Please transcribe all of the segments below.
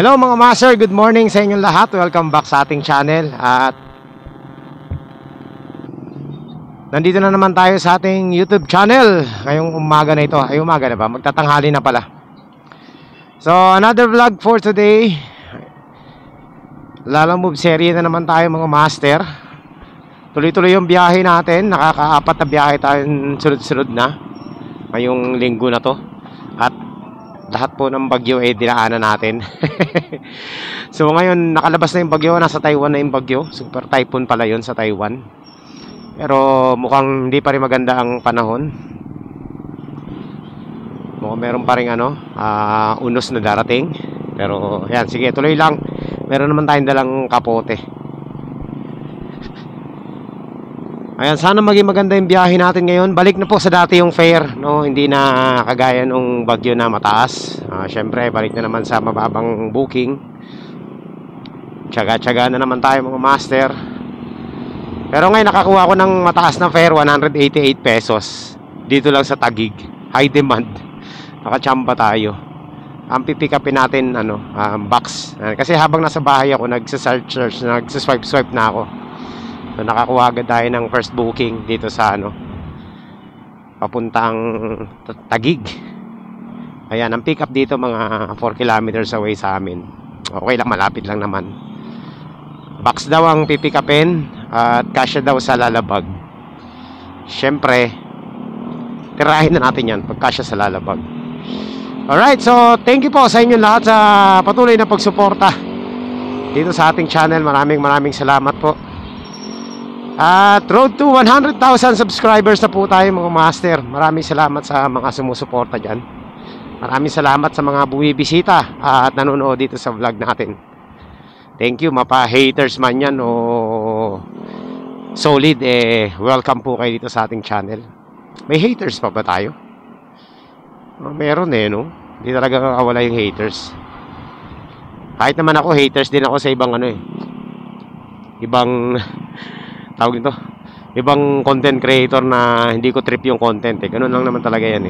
Hello mga master, good morning sa inyong lahat. Welcome back sa ating channel. At nandito na naman tayo sa ating YouTube channel ngayong umaga na ito. Ay, umaga na ba? Magtatanghali na pala. So another vlog for today. Lalamove series na naman tayo mga master. Tuloy-tuloy yung biyahe natin. Nakaka-4 na biyahe tayo sunod-sunod na ngayong linggo na to. At lahat po ng bagyo dinaanan natin. So ngayon nakalabas na yung bagyo. Nasa Taiwan na yung bagyo. Super typhoon pala yun sa Taiwan. Pero mukhang hindi pa rin maganda ang panahon. Mukhang meron pa rin unos na darating. Pero yan, sige, tuloy lang. Meron naman tayong dalang kapote. Ayan, sana maging maganda yung biyahe natin ngayon. Balik na po sa dati yung fare, no? Hindi na kagaya nung bagyo na mataas. Syempre, balik na naman sa mababang booking. Tiyaga-tiyaga na naman tayo mga master. Pero ngayon nakakuha ko ng mataas na fare, 188 pesos. Dito lang sa Taguig. High demand. Nakachamba tayo. Ang pipick-upin natin, box. Kasi habang nasa bahay ako, nagsa-search, nagsa-swipe na ako. So nakakuha agad tayo ng first booking dito sa papuntang Taguig. Ayan, ang pick up dito mga 4 kilometers away sa amin. Okay lang, malapit lang naman. Box daw ang pipick upin at kasya daw sa Lalabag. Syempre, tirahin na natin yan pag kasya sa Lalabag. Alright, so thank you po sa inyo lahat sa patuloy na pagsuporta dito sa ating channel. Maraming salamat po. At road to 100,000 subscribers na po tayo mga master. Maraming salamat sa mga sumusuporta dyan. Maraming salamat sa mga buwibisita at nanonood dito sa vlog natin. Thank you, mapa-haters man yan o solid, welcome po kayo dito sa ating channel. May haters pa ba tayo? Meron no? Hindi talaga kakawala yung haters. Kahit naman ako, haters din ako sa ibang ibang tawag nito, ibang content creator na hindi ko trip yung content ganun lang naman talaga yan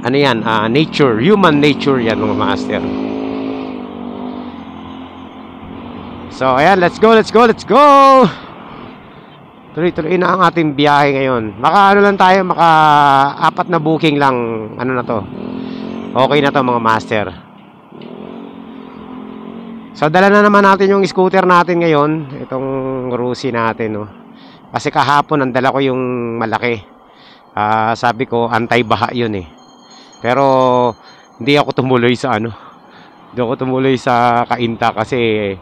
Ano yan, nature, human nature yan mga master. So ayan, let's go. Tuloy-tuloy na ang ating biyahe ngayon. Maka lang tayo, maka 4 na booking lang. Ano na to, okay na to mga master. So dala na naman natin yung scooter natin ngayon. Itong Rusi natin Kasi kahapon ang dala ko yung malaki. Sabi ko anti-baha yun Pero hindi ako tumuloy sa Hindi ako tumuloy sa Kainta kasi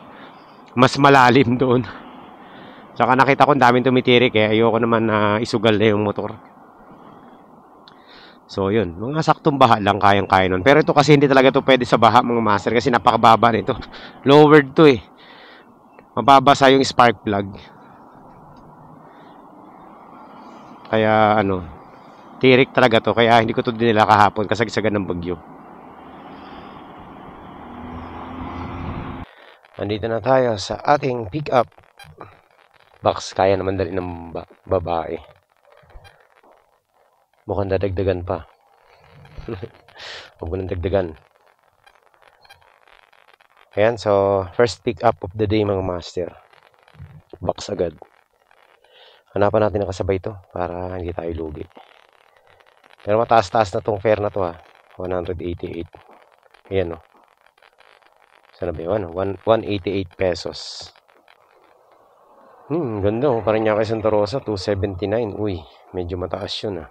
mas malalim doon. Saka nakita ko daming tumitirik ayoko naman na isugal na yung motor. So yun, mga saktong baha lang kayang-kaya nun. Pero ito kasi hindi talaga to pwede sa baha mga master kasi napakababa nito. Lowered to mababasa yung spark plug. Kaya tirik talaga to. Kaya hindi ko to dinila kahapon kasagsagan ng bagyo. Nandito na tayo sa ating pick up box. Kaya naman dali ng babae. Mukhang dadagdagan pa. Huwag mo nang dagdagan. Ayan, so first pick up of the day mga master. Box agad. Hanapan natin ang kasabay ito para hindi tayo lugi. Pero mataas-taas na tong fare na to 188. Ayan Sana ba yun? 188 pesos. Ganda Parañaque Santa Rosa 279. Uy, medyo mataas yun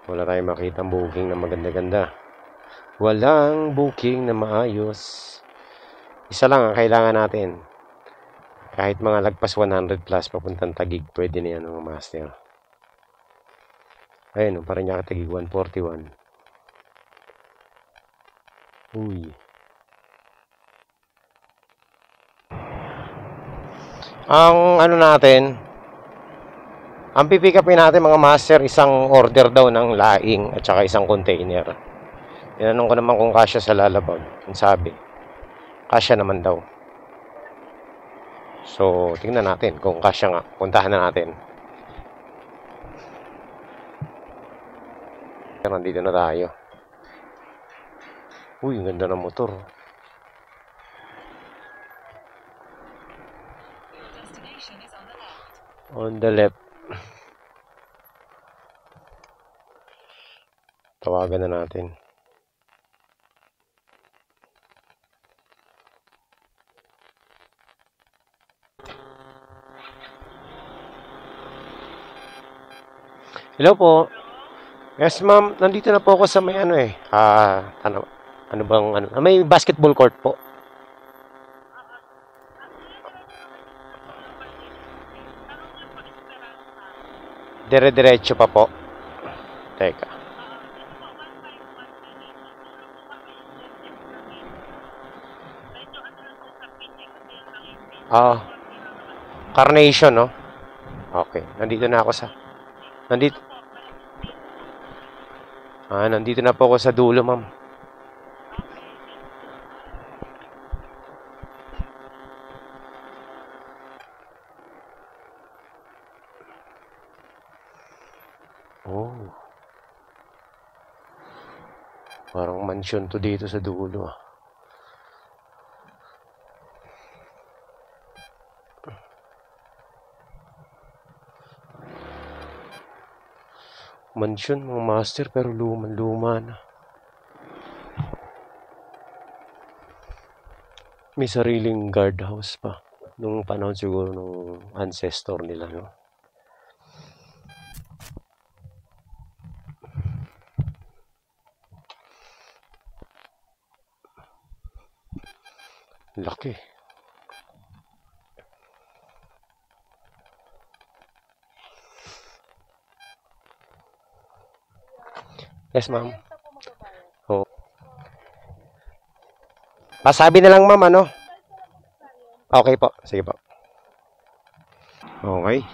Wala tayong makita booking na maganda-ganda. Walang booking na maayos. Isa lang ang kailangan natin. Kahit mga lagpas 100 plus papuntang Taguig, pwede na yan mga master. Ayun Parañaque Taguig 141. Uy. Ang natin, ang pipick upin natin mga master, isang order daw ng laing at saka isang container. Tinanong ko naman kung kasya sa Lalabag. Ang sabi, kasya naman daw. So, tingnan natin kung kasya nga. Puntahan na natin. Nandito na tayo. Uy, ang ganda ng motor. On the left. Tawagan na natin. Hello po. Yes, ma'am. Nandito na po ako sa may ano bang may basketball court po. Dire-diretso pa po. Teka. Carnation, no? Okay. Nandito na ako nandito na po ako sa dulo, ma'am. Oh. Parang mansion to dito sa dulo. Mansion, mga master, pero luma na. May sariling guardhouse pa. Nung panahon siguro nung ancestor nila, no? Laki. Yes, ma'am. Oh. Pasabi na lang, ma'am, ano? Okay po. Sige po. Okay.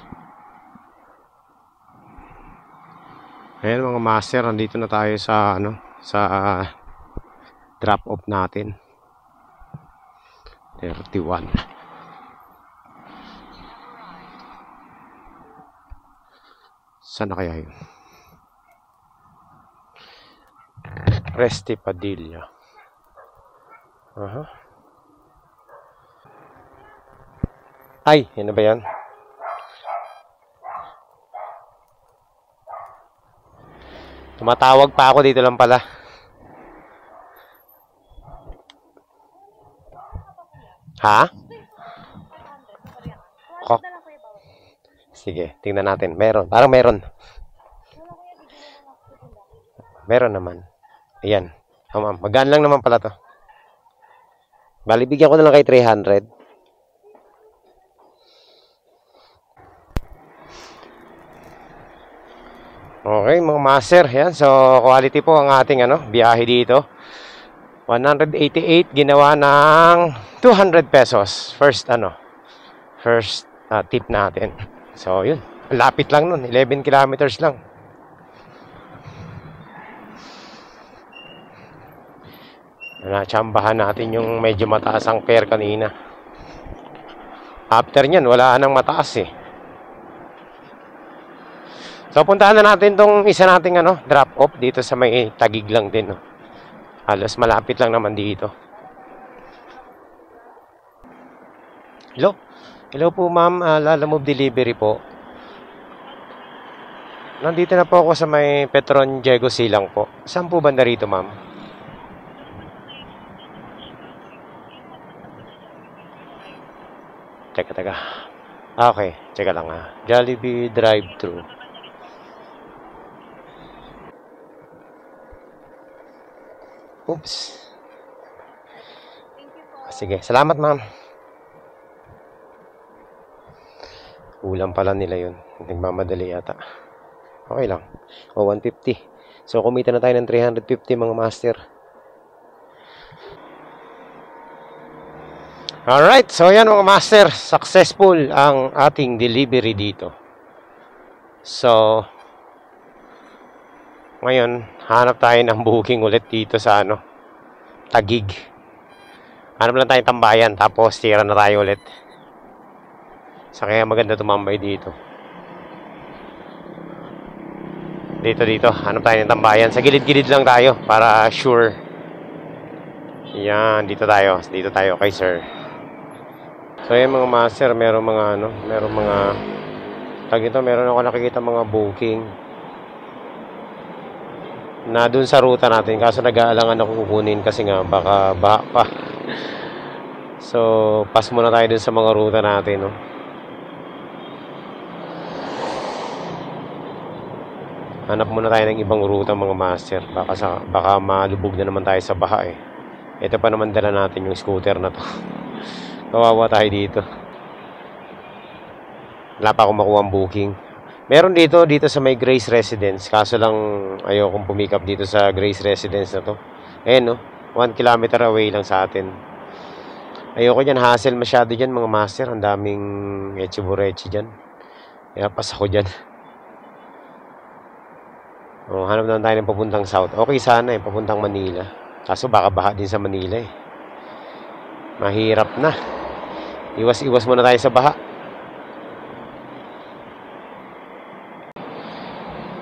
Ayan mga master, nandito na tayo sa sa drop off natin. 31. Saan na kaya yun? Resti Padilla. Ay, ano ba yan? Tumatawag pa ako dito lang pala. Ha? Sige, tingnan natin. Meron. Parang meron. Meron naman. Ayan. Oh, ma'am. Magaan lang naman pala to. Bali, bigyan ko na lang kay 300. Okay, mga master. Yan. So, quality po ang ating biyahe dito. 188 ginawa ng 200 pesos. First tip natin. So, yun. Lapit lang nun. 11 kilometers lang. Natsambahan natin yung medyo mataas ang fare kanina. After nyan, wala nang mataas eh. So, puntahan na natin tong isa nating drop off dito sa may Tagig lang din. No? Halos malapit lang naman dito. Hello? Hello po, ma'am. Lalamove delivery po. Nandito na po ako sa may Petron Diego Silang po. Saan po banda rito, ma'am? Teka. Okay, teka lang ha. Jollibee drive-thru. Oops. Sige, salamat ma'am. Ulam pala nila yun. Nagmamadali yata. Okay lang. 150. So, kumita na tayo ng 350 mga master. Alright, so yan mga master, successful ang ating delivery dito. So, ngayon, hanap tayo ng booking ulit dito sa Tagig. Hanap lang tayong tambayan, tapos tira na tayo ulit. So, kaya maganda tumambay dito. Dito. Hanap tayo ng tambayan. Sa gilid-gilid lang tayo para sure. Yan, dito tayo. Dito tayo kay sir. So yung mga master, meron mga meron ako nakikita mga booking na dun sa ruta natin, kaso nag-aalangan ako kukunin kasi nga baka baha pa. So pass muna tayo dun sa mga ruta natin, no. Hanap muna tayo ng ibang ruta mga master, baka malubog na naman tayo sa baha eh. Ito pa naman dala natin yung scooter na to. Kawawa tayo dito. Wala pa akong makuha ang booking. Meron dito sa may Grace Residence. Kaso lang ayokong pumikap dito sa Grace Residence na to. Ayan, no. 1 kilometer away lang sa atin. Ayoko dyan. Hassle masyado dyan mga master. Ang daming echiburechi dyan. Kaya pas ako dyan. Hanap naman tayo ng papuntang south. Okay sana eh. Papuntang Manila. Kaso baka baha din sa Manila eh. Mahirap na. Iwas muna tayo sa baha.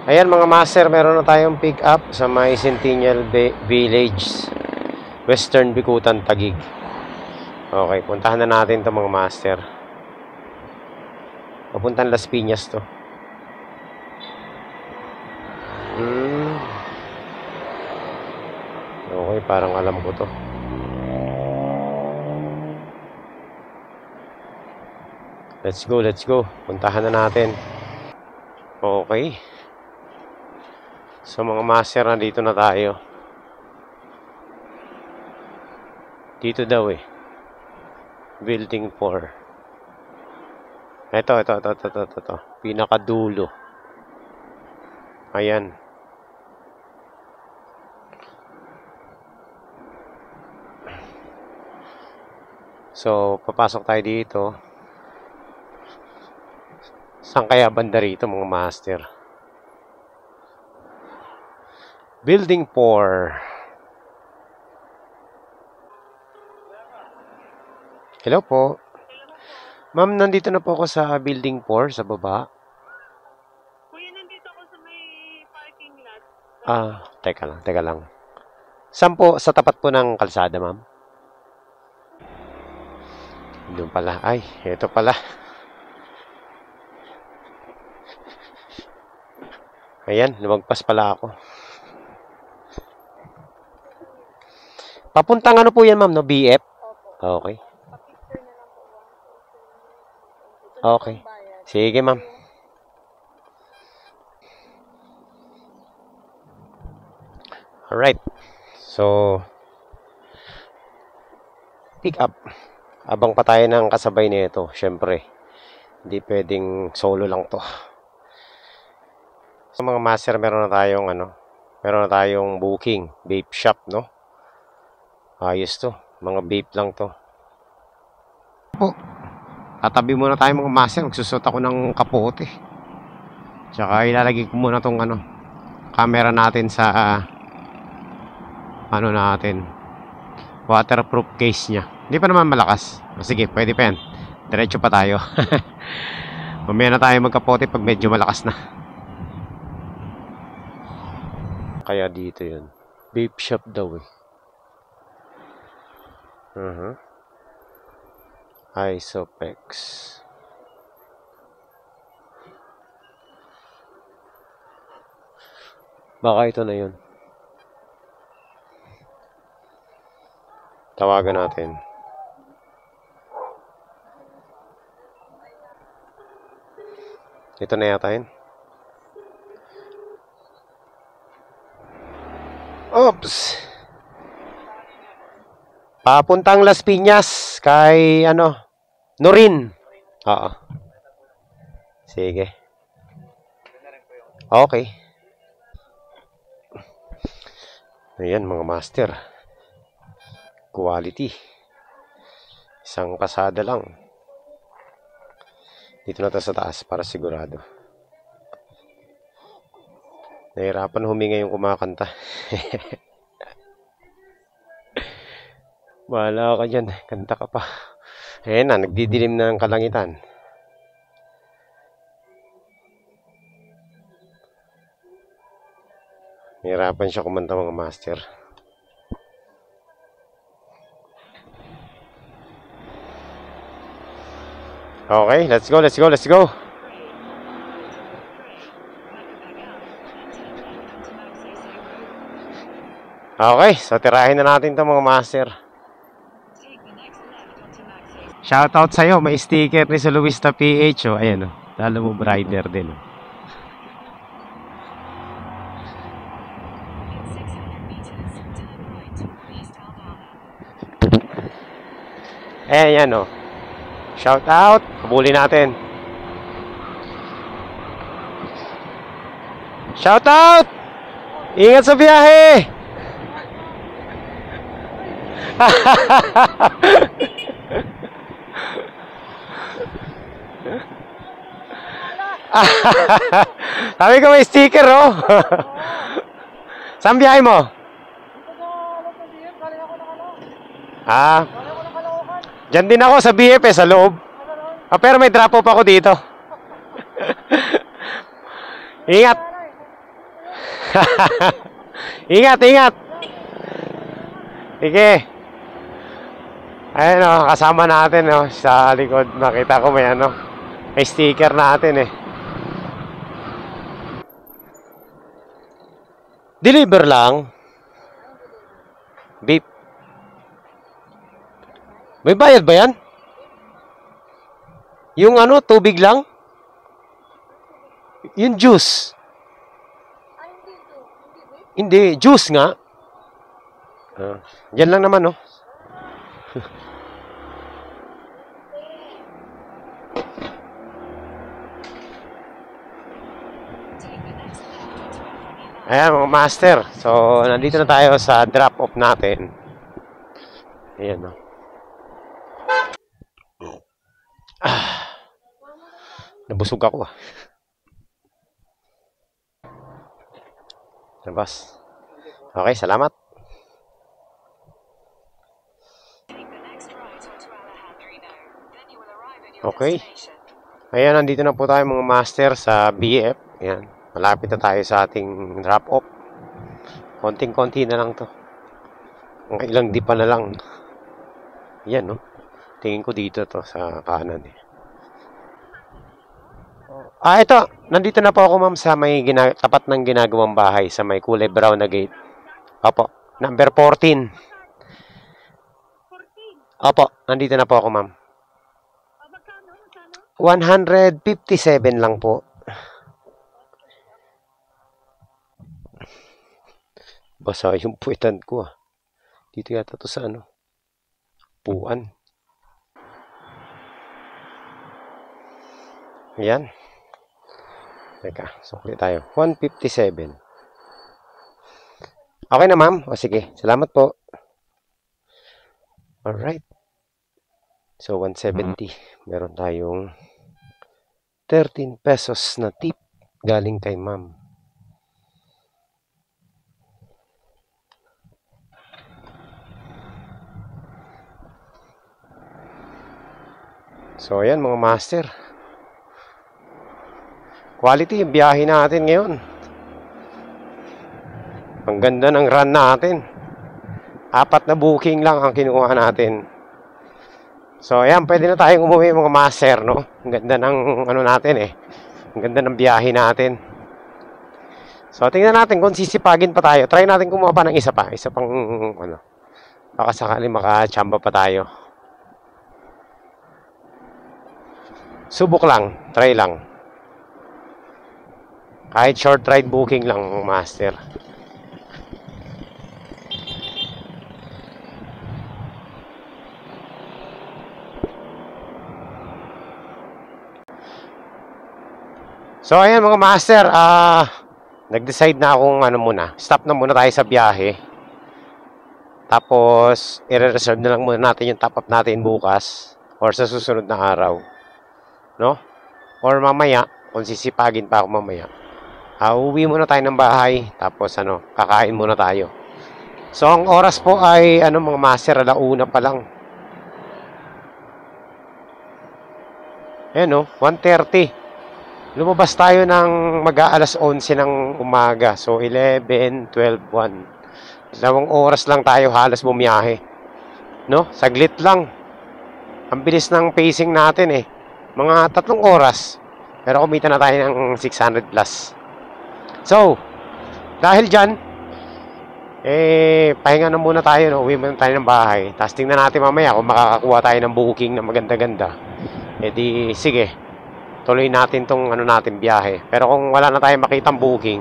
Ayan mga master, meron na tayong pick up sa may Centennial Village, Western Bicutan, Taguig. Okay, puntahan na natin to mga master. Papuntang Las Piñas to. Okay, parang alam ko to. Let's go. Puntahan na natin. Okay. So mga master, nandito na tayo. Dito daw eh. Building 4. Ito. Pinakadulo. Ayan. So, papasok tayo dito. Saan kaya banda rito mga master? Building 4. Hello po. Ma'am, nandito na po ako sa Building 4 sa baba. Kuya, nandito ako sa may parking lot. Teka lang. Saan po? Sa tapat po ng kalsada, ma'am? Doon pala. Ay, ito pala. Ayan, lumagpas pala ako. Papuntang ano po yan, ma'am, no? BF? Okay. Okay. Sige, ma'am. Alright. So, pick up. Abang pa tayo ng kasabay nito, syempre. Hindi pwedeng solo lang to. So, mga master, meron na tayong booking, vape shop, no? Ayos to. Mga vape lang to. Po. Tatabi muna tayo mga master. Magsusot ako ng kapote. Tsaka ilalagay ko muna tong camera natin sa waterproof case nya. Hindi pa naman malakas. Sige, pwede pa yan. Diretso pa tayo. Mamaya na tayo magkapote pag medyo malakas na. Kaya dito yun. Vape shop daw eh. Isopex. Baka ito na yun. Tawagan natin. Ito na yata yun. Oops! Papuntang Las Piñas kay Norin. Oo. Sige. Okay. Ayan mga master. Quality. Isang pasada lang. Dito na tayo sa taas para sigurado. Nahirapan huminga yung kumakanta. Bahala ka dyan. Kanta ka pa. Ayan na, nagdidilim na ng kalangitan. Nahirapan siya kumanta mga master. Okay, let's go, let's go, let's go. Okay, so tirahin na natin to mga master. Shoutout sa'yo, may sticker ni sa Luista PH, oh. Ayan, oh. Lalo mo rider din, oh. Ayan, yan, oh. Shoutout, habulin natin. Shoutout! Ingat sa biyahe! Sabi ko may sticker, oh. Saan biyahe mo? Ah, dyan din ako sa BF sa loob. Ah, pero may drop off ako dito. Ingat. Ingat, ingat. Sige. Ayan, oh, kasama natin, oh, sa likod. Makita ko may ano, may sticker natin eh. Deliver lang. Beep. May bayad ba yan? Yung ano, tubig lang? Yung juice. Hindi, juice nga. Yan lang naman, oh. Ayan mga master. So, nandito na tayo sa drop-off natin. Ayan, oh. Nabusog ako, ah. Labas. Okay, salamat. Okay. Ayan, nandito na po tayo mga master sa BF. Ayan. Malapit na tayo sa ating drop-off. Konting-konti na lang to. Mga ilang di pa na lang. Ayan, no? Tingin ko dito to sa kanan eh. Ah, ito. Nandito na po ako, ma'am, sa may tapat ng ginagawang bahay sa may kulay brown na gate. Opo. Number 14. 14. Opo. Nandito na po ako, ma'am. Magkano? 157 lang po. Basa yung puwitan ko, ah. Dito yata to sa ano. Puan. Ayan. Teka, sukli tayo. 157. Okay na, ma'am. O sige, salamat po. Alright. So, 170. Meron tayong 13 pesos na tip galing kay ma'am. So, ayan mga master. Quality yung biyahe natin ngayon. Ang ganda ng run natin. 4 na booking lang ang kinuha natin. So, ayan, pwede na tayong umuwi mga master, no? Ang ganda ng ano natin eh. Ang ganda ng biyahe natin. So, tingnan natin kung sisipagin pa tayo. Try natin kumuha pa ng isa pa. Isa pang, ano, baka sakali makachamba pa tayo. Subok lang. Try lang. Kahit short ride booking lang, master. So, ayan mga master. Nag-decide na akong ano muna. Stop na muna tayo sa biyahe. Tapos, i-reserve na lang muna natin yung top up natin bukas. Or sa susunod na araw. No? Or mamaya, kung sisipagin pa ako mamaya. Uuwi muna tayo ng bahay. Tapos ano, kakain muna tayo. So, ang oras po ay, ano mga master, 1:00 pa lang. Ayan o, 1:30. Lumabas tayo ng mag-aalas 11 ng umaga. So, 11, 12, 1. 2 oras lang tayo halos bumiyahe. No? Saglit lang. Ang bilis ng pacing natin eh. Mga 3 oras. Pero kumita na tayo ng 600 plus. So, dahil dyan, pahinga na muna tayo. No? Uwi muna tayo ng bahay. Tapos tingnan natin mamaya kung makakakuha tayo ng booking na maganda-ganda. Di, sige. Tuloy natin tong natin biyahe. Pero kung wala na tayong makitang booking,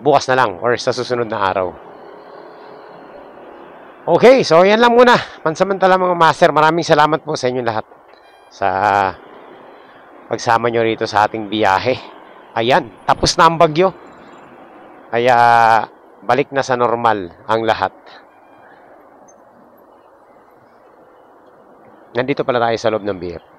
bukas na lang or sa susunod na araw. Okay, so yan lang muna. Pansamantala mga master, maraming salamat po sa inyo lahat sa pagsama nyo rito sa ating biyahe. Ayan, tapos na ang bagyo. Kaya balik na sa normal ang lahat. Nandito pala tayo sa loob ng BF.